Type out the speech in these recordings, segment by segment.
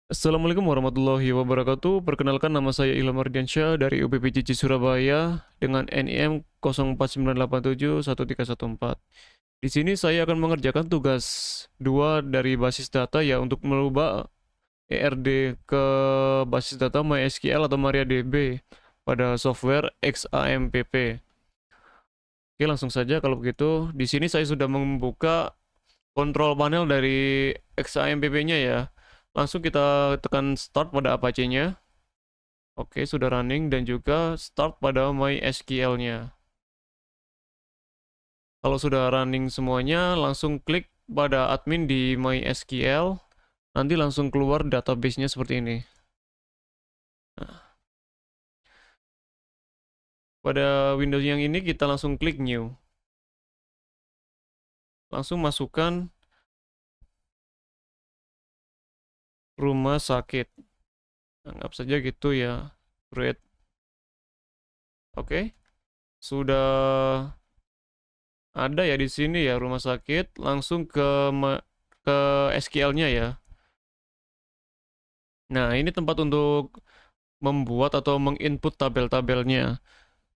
Assalamualaikum warahmatullahi wabarakatuh. Perkenalkan, nama saya Ilham Ardiansyah dari UPPJJ Surabaya dengan NIM 0498713114. Di sini saya akan mengerjakan tugas 2 dari basis data ya untuk merubah ERD ke basis data MySQL atau MariaDB pada software XAMPP. Oke, langsung saja kalau begitu. Di sini saya sudah membuka kontrol panel dari XAMPP-nya ya. Langsung kita tekan start pada Apache-nya. Oke, sudah running dan juga start pada MySQL-nya. Kalau sudah running semuanya, langsung klik pada admin di MySQL. Nanti langsung keluar database-nya seperti ini. Nah, pada Windows yang ini kita langsung klik new. Langsung masukkan rumah sakit. Anggap saja gitu ya. Create. Oke, sudah ada ya di sini ya rumah sakit. Langsung ke SQL-nya ya. Nah, ini tempat untuk membuat atau menginput tabel-tabelnya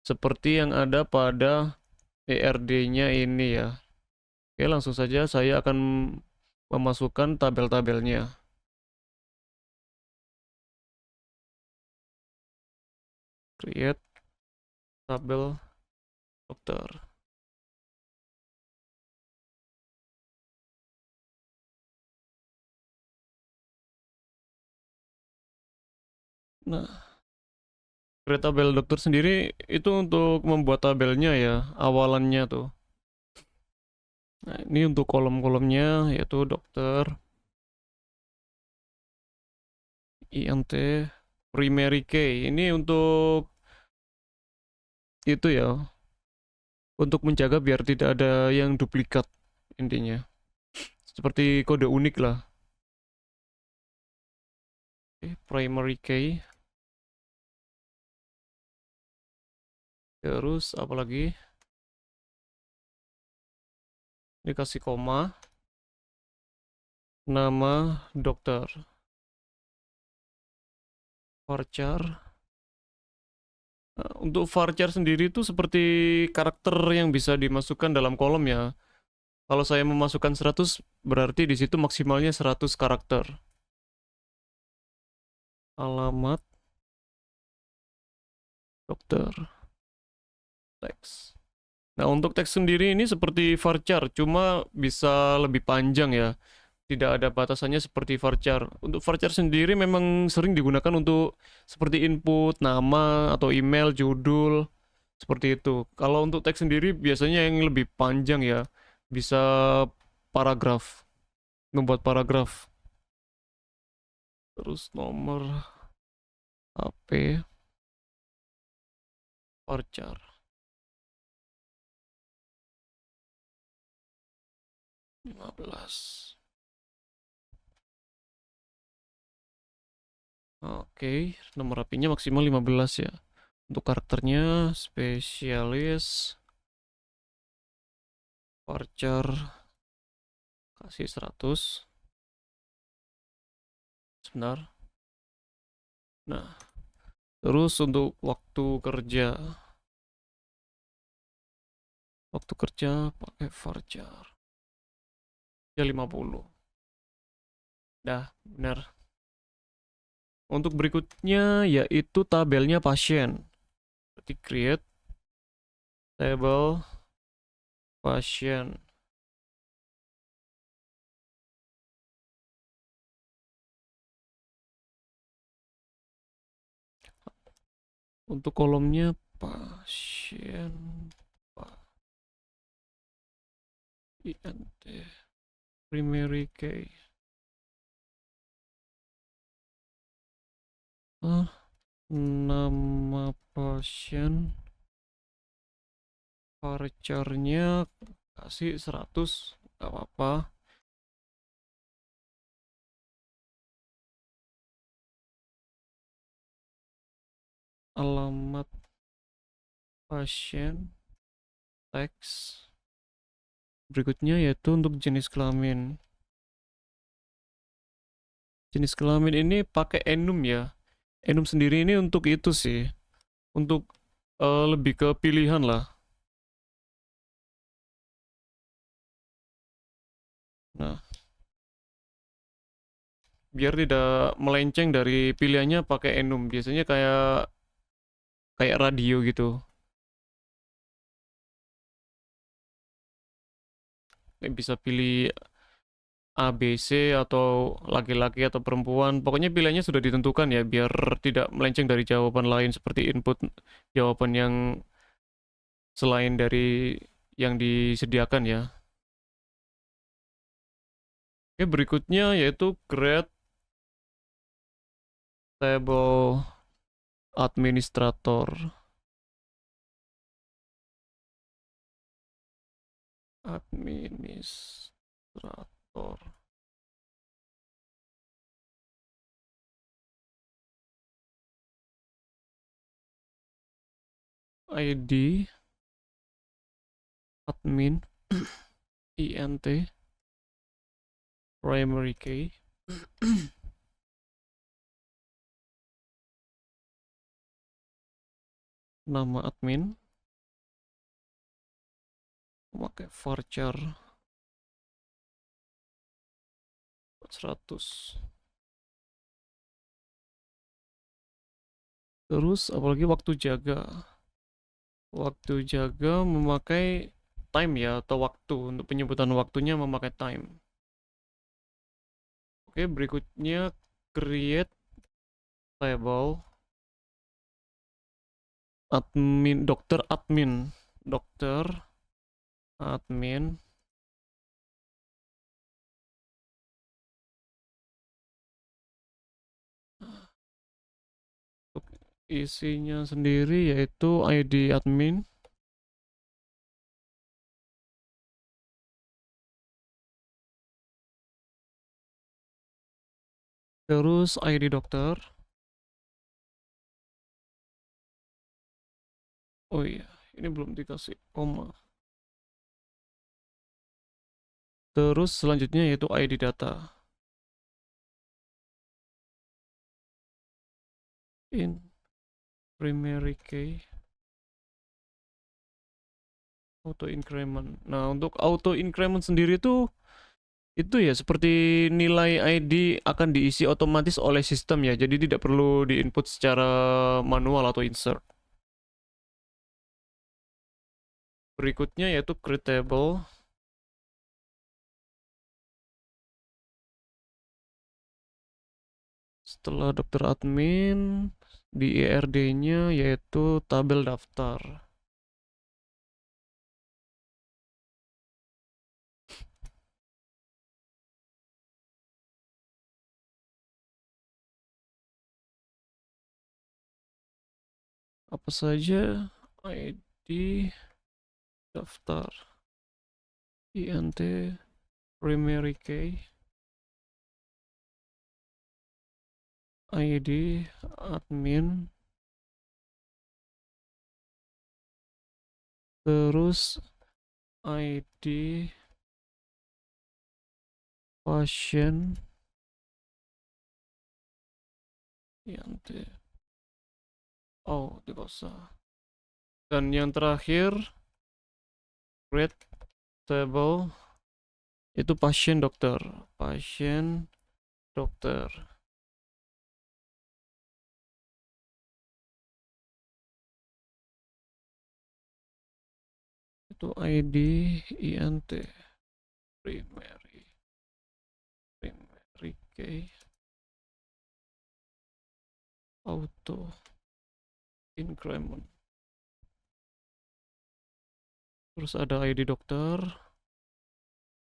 seperti yang ada pada ERD-nya ini ya. Oke, langsung saja saya akan memasukkan tabel-tabelnya. Create tabel dokter. Nah, create tabel dokter sendiri itu untuk membuat tabelnya ya, awalannya tuh. Nah, ini untuk kolom-kolomnya yaitu dokter, INT, primary key. Ini untuk itu ya, untuk menjaga biar tidak ada yang duplikat intinya. Seperti kode unik lah. Oke, primary key. Terus apa lagi? Dikasih koma. Nama dokter. Varchar. Nah, untuk varchar sendiri itu seperti karakter yang bisa dimasukkan dalam kolom ya. Kalau saya memasukkan 100 berarti di situ maksimalnya 100 karakter. Alamat dokter. Teks. Nah, untuk teks sendiri ini seperti varchar, cuma bisa lebih panjang ya. Tidak ada batasannya seperti varchar. Untuk varchar sendiri memang sering digunakan untuk seperti input nama atau email, judul, seperti itu. Kalau untuk teks sendiri biasanya yang lebih panjang ya, bisa paragraf, membuat paragraf. Terus nomor HP, varchar, 15. Oke, nomor HP-nya maksimal 15 ya. Untuk karakternya spesialis, varchar, kasih 100. Sebentar. Nah, terus untuk waktu kerja pakai varchar. Ya 50. Dah, benar. Untuk berikutnya yaitu tabelnya pasien. Berarti create table pasien. Untuk kolomnya pasien INT primary key. Nama pasien varcharnya kasih 100, gak apa-apa. Alamat pasien teks. Berikutnya yaitu untuk jenis kelamin. Jenis kelamin ini pakai enum ya. Enum sendiri ini untuk itu sih, untuk lebih ke pilihan lah. Nah, biar tidak melenceng dari pilihannya pakai enum. Biasanya kayak kayak radio gitu. Kayak bisa pilih A, B, C atau laki-laki atau perempuan. Pokoknya pilihannya sudah ditentukan ya, biar tidak melenceng dari jawaban lain seperti input jawaban yang selain dari yang disediakan ya. Oke, berikutnya yaitu create table administrator. Administrator. ID admin int primary key nama admin memakai varchar 100. Terus apalagi waktu jaga memakai time ya, atau waktu, untuk penyebutan waktunya memakai time. Oke, berikutnya create table admin dokter admin untuk isinya sendiri yaitu ID admin, terus ID dokter. Oh iya, ini belum dikasih koma. Terus selanjutnya yaitu ID data. In primary key auto increment. Nah, untuk auto increment sendiri itu ya seperti nilai ID akan diisi otomatis oleh sistem ya. Jadi tidak perlu diinput secara manual atau insert. Berikutnya yaitu create table. Setelah dokter admin, di ERD-nya yaitu tabel daftar. Apa saja ID daftar, int primary key, ID admin, terus ID pasien, int oh tidak usah. Dan yang terakhir create table itu pasien dokter. Itu ID int primary key auto increment. Terus ada ID dokter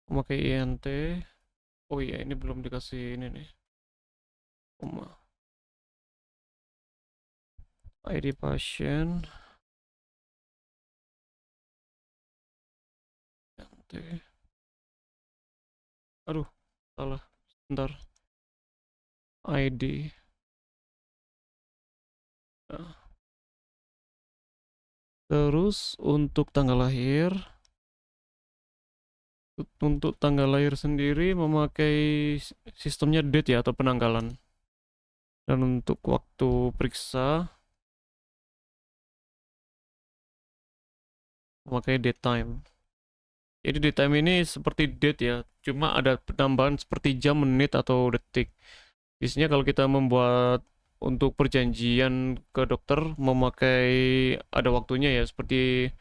memakai int. Oh iya, ini belum dikasih ini nih, koma. ID pasien int. Aduh, salah. Bentar. ID. Nah. Terus untuk tanggal lahir Untuk tanggal lahir sendiri memakai sistemnya date ya atau penanggalan. Dan untuk waktu periksa memakai date time. Jadi date time ini seperti date ya, cuma ada penambahan seperti jam, menit, atau detik. Biasanya kalau kita membuat untuk perjanjian ke dokter memakai ada waktunya ya, seperti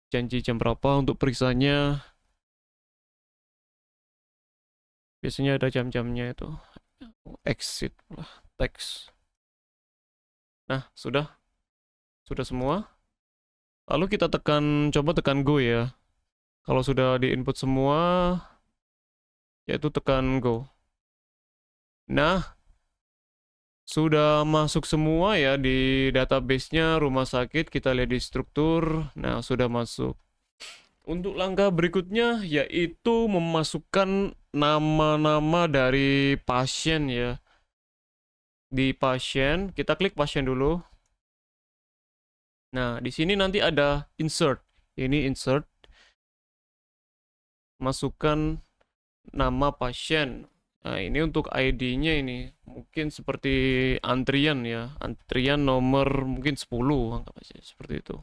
janji jam berapa untuk periksanya, biasanya ada jam-jamnya itu. Exit lah, teks. Nah, sudah semua. Lalu kita coba tekan go ya. Kalau sudah di input semua, yaitu tekan go. Nah, sudah masuk semua ya di database-nya rumah sakit, kita lihat di struktur. Nah, sudah masuk. Untuk langkah berikutnya yaitu memasukkan nama-nama dari pasien ya. Di pasien, kita klik pasien dulu. Nah, di sini nanti ada insert. Ini insert. Masukkan nama pasien. Nah, ini untuk ID-nya ini. Mungkin seperti antrian ya. Antrian nomor mungkin 10, anggap aja seperti itu.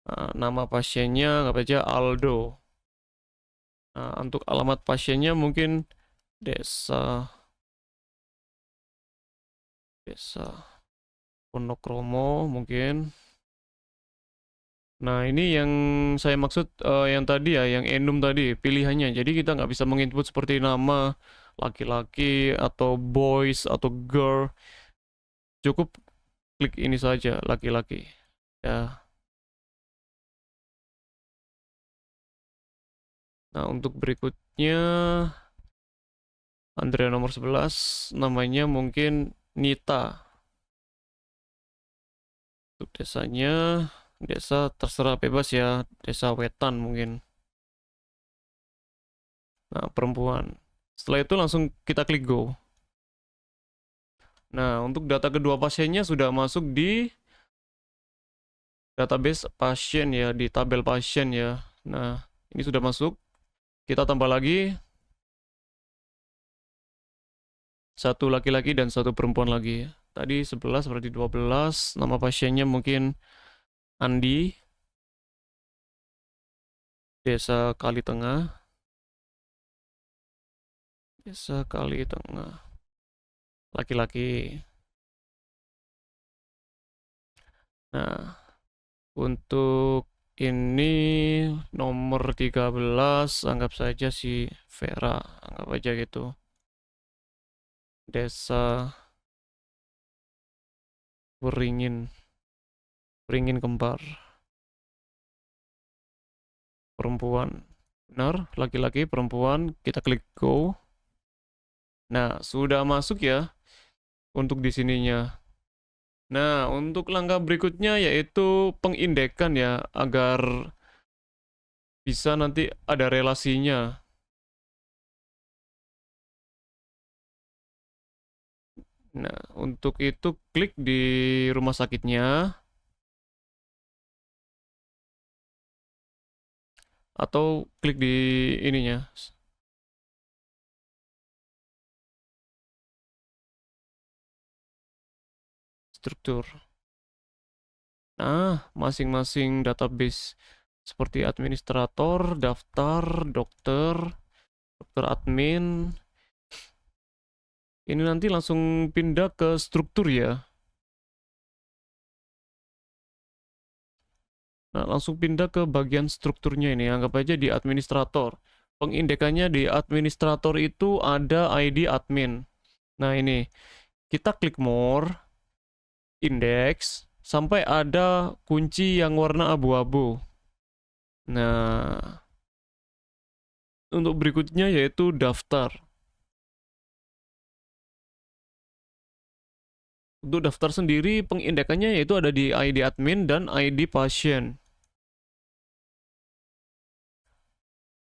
Nah, nama pasiennya anggap aja Aldo. Nah, untuk alamat pasiennya mungkin desa desa Ponokromo mungkin. Nah, ini yang saya maksud yang tadi ya, yang enum tadi pilihannya. Jadi kita nggak bisa menginput seperti nama laki-laki atau boys atau girl. Cukup klik ini saja laki-laki. Ya. Nah, untuk berikutnya Andrea nomor 11 namanya mungkin Nita. Untuk desanya desa terserah bebas ya, desa Wetan mungkin. Nah, perempuan. Setelah itu langsung kita klik go. Nah, untuk data kedua pasiennya sudah masuk di database pasien ya, di tabel pasien ya. Nah, ini sudah masuk. Kita tambah lagi satu laki-laki dan satu perempuan lagi. Tadi 11 berarti 12. Nama pasiennya mungkin Andi. Desa Kali Tengah. Desa Kali Tengah. Laki-laki. Nah, untuk ini nomor 13 anggap saja si Vera, anggap aja gitu. Desa Beringin. Beringin Kembar. Perempuan. Benar, laki-laki, perempuan, kita klik go. Nah, sudah masuk ya untuk di sininya. Nah, untuk langkah berikutnya yaitu pengindekan ya, agar bisa nanti ada relasinya. Nah, untuk itu klik di rumah sakitnya, atau klik di ininya, struktur. Nah, masing-masing database seperti administrator, daftar, dokter, dokter admin. Ini nanti langsung pindah ke struktur ya. Nah, langsung pindah ke bagian strukturnya ini. Anggap aja di administrator. Pengindekannya di administrator itu ada ID admin. Nah, ini kita klik more, index, sampai ada kunci yang warna abu-abu. Nah, untuk berikutnya yaitu daftar. Untuk daftar sendiri pengindekannya yaitu ada di ID admin dan ID pasien.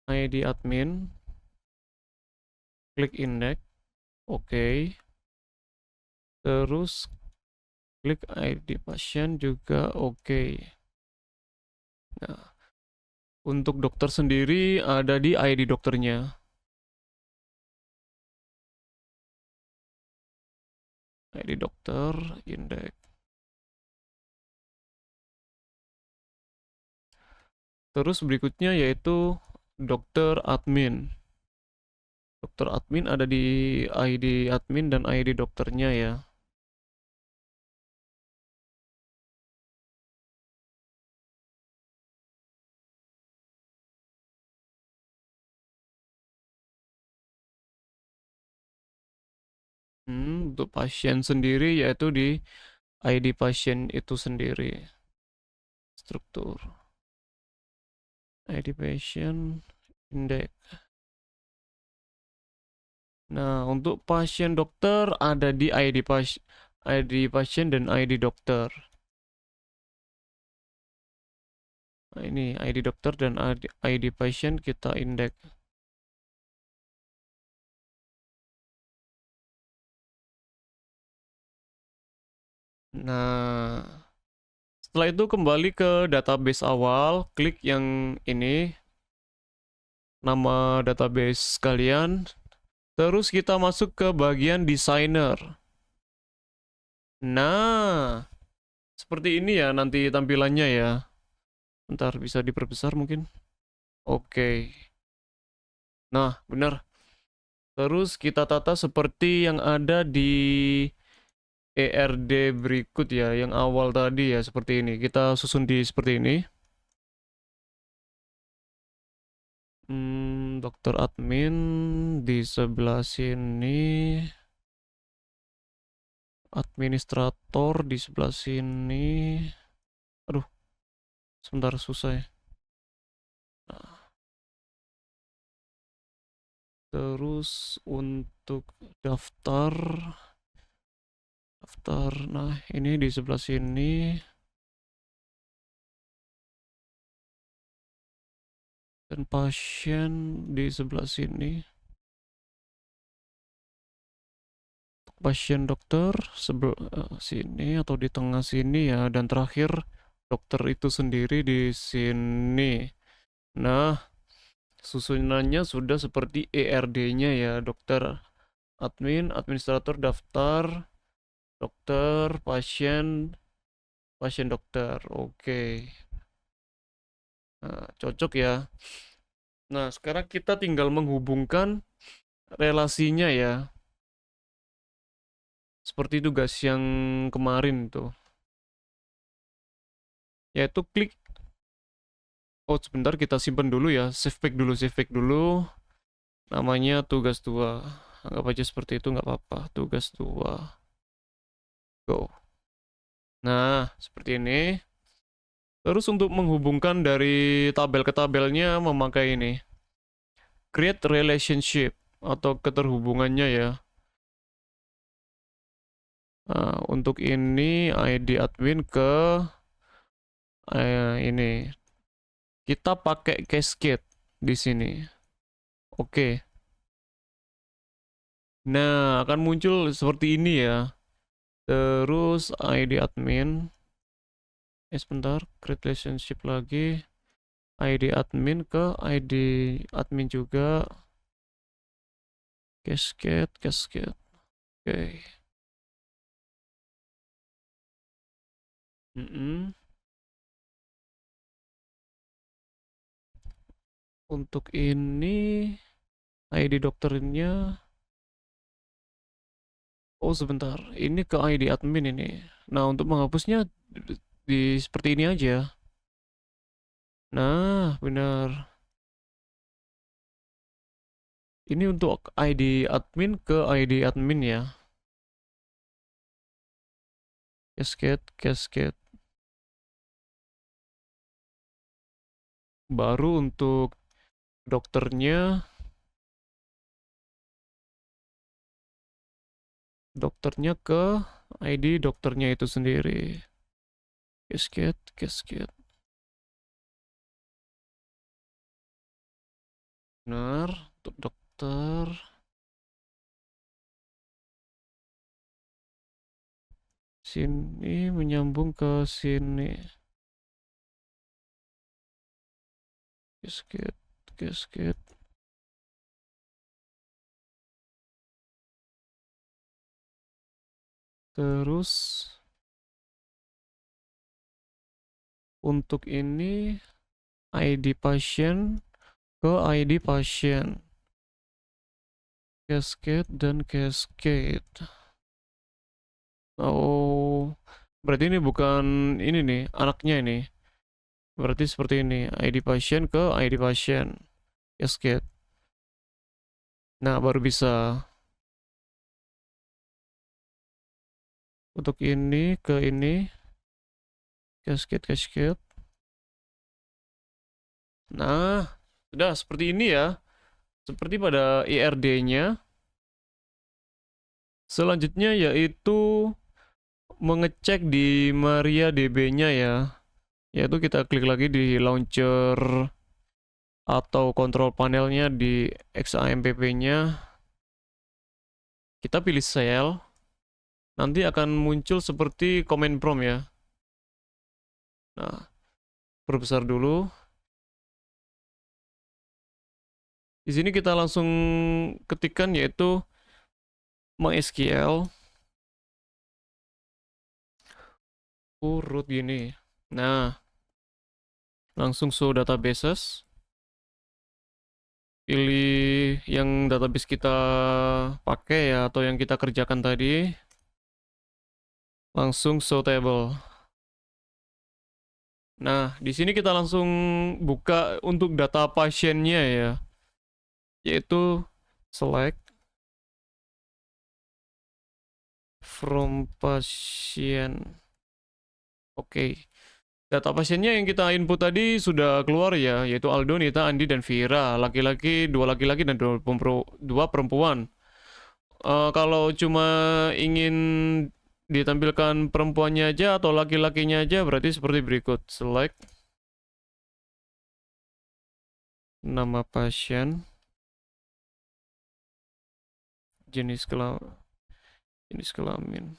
ID admin, klik index, oke. Terus klik ID pasien juga oke. Nah, Untuk dokter sendiri ada di ID dokternya. ID dokter, indeks. Terus berikutnya yaitu dokter admin. Dokter admin ada di ID admin dan ID dokternya ya. Untuk pasien sendiri yaitu di ID pasien itu sendiri. Struktur. ID pasien, indeks. Nah, untuk pasien dokter ada di ID pasien dan ID dokter. Nah, ini ID dokter dan ID pasien kita indeks. Nah, setelah itu kembali ke database awal, klik yang ini, nama database kalian, terus kita masuk ke bagian designer. Nah, seperti ini ya nanti tampilannya ya. Bentar, bisa diperbesar mungkin? Oke. Nah, benar. Terus kita tata seperti yang ada di ERD berikut ya, yang awal tadi ya, seperti ini. Kita susun di seperti ini. Dokter admin di sebelah sini. Administrator di sebelah sini. Aduh, sebentar susah ya. Nah, terus untuk daftar, nah ini di sebelah sini. Dan pasien di sebelah sini. Pasien dokter sebelah sini atau di tengah sini ya. Dan terakhir dokter itu sendiri di sini. Nah, susunannya sudah seperti ERD-nya ya. Dokter admin, administrator, daftar, dokter, pasien, pasien dokter. Oke. Nah, cocok ya. Nah, sekarang kita tinggal menghubungkan relasinya ya. Seperti tugas yang kemarin tuh. Yaitu klik. Oh, sebentar kita simpan dulu ya. Save back dulu. Namanya tugas 2. Anggap aja seperti itu nggak apa-apa. Tugas 2. Go. Nah, seperti ini. Terus untuk menghubungkan dari tabel ke tabelnya memakai ini. Create relationship atau keterhubungannya ya. Nah, untuk ini ID admin ke ini. Kita pakai cascade di sini. Oke. Nah, akan muncul seperti ini ya. Terus ID admin. Sebentar, create relationship lagi. ID admin ke ID admin juga. Cascade, cascade. Oke. Untuk ini ID dokternya. Oh sebentar, ini ke ID admin ini. Nah untuk menghapusnya seperti ini aja. Nah benar. Ini untuk ID admin ke ID admin ya. Cascade, cascade. Baru untuk dokternya. Dokternya ke ID dokternya itu sendiri. Cascade, cascade. Benar, untuk dokter. Sini menyambung ke sini. Cascade, cascade. Terus untuk ini ID pasien ke ID pasien. Cascade dan cascade. Oh, berarti ini bukan ini nih, anaknya ini. Berarti seperti ini, ID pasien ke ID pasien. Cascade. Nah, baru bisa. Untuk ini ke ini. Cascade, cascade. Nah, sudah seperti ini ya. Seperti pada IRD-nya. Selanjutnya yaitu mengecek di MariaDB-nya ya. Yaitu kita klik lagi di launcher atau kontrol panelnya di XAMPP-nya. Kita pilih cell. Nanti akan muncul seperti command prompt ya. Nah, perbesar dulu. Di sini kita langsung ketikkan yaitu MySQL urut gini. Nah, langsung show databases. Pilih yang database kita pakai ya atau yang kita kerjakan tadi. Langsung show table. Nah, di sini kita langsung buka untuk data pasiennya ya. Yaitu select from patient. Oke. Data pasiennya yang kita input tadi sudah keluar ya, yaitu Aldo, Nita, Andi, dan Vira. Dua laki-laki dan dua perempuan. Kalau cuma ingin ditampilkan perempuannya aja atau laki-lakinya aja, berarti seperti berikut. Select nama pasien, jenis kelamin.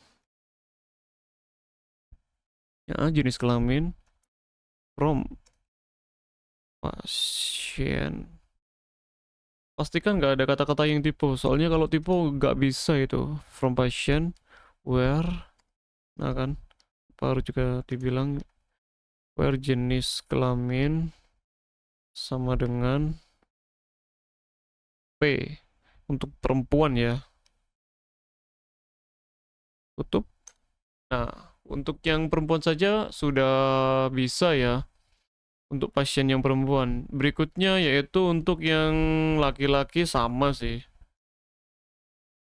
Ya, jenis kelamin. From pasien. Pastikan nggak ada kata-kata yang typo, soalnya kalau typo nggak bisa itu. From patient, where, nah kan, baru juga dibilang where jenis kelamin sama dengan P untuk perempuan ya. Tutup. Nah, untuk yang perempuan saja sudah bisa ya. Untuk pasien yang perempuan. Berikutnya yaitu untuk yang laki-laki sama sih.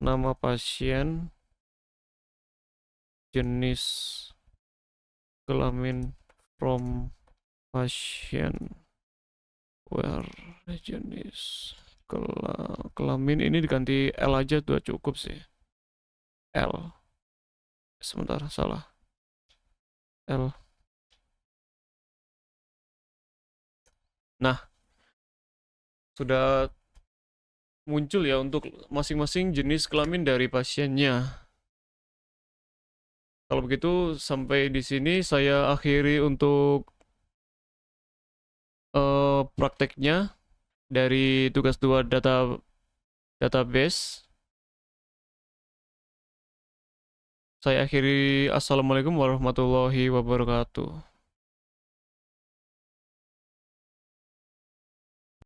Nama pasien, jenis kelamin from pasien, where jenis kelamin ini diganti L aja udah cukup sih. L. Sebentar, salah. L. Nah, sudah muncul ya untuk masing-masing jenis kelamin dari pasiennya. Kalau begitu, sampai di sini saya akhiri untuk prakteknya dari tugas 2 database. Saya akhiri, assalamualaikum warahmatullahi wabarakatuh.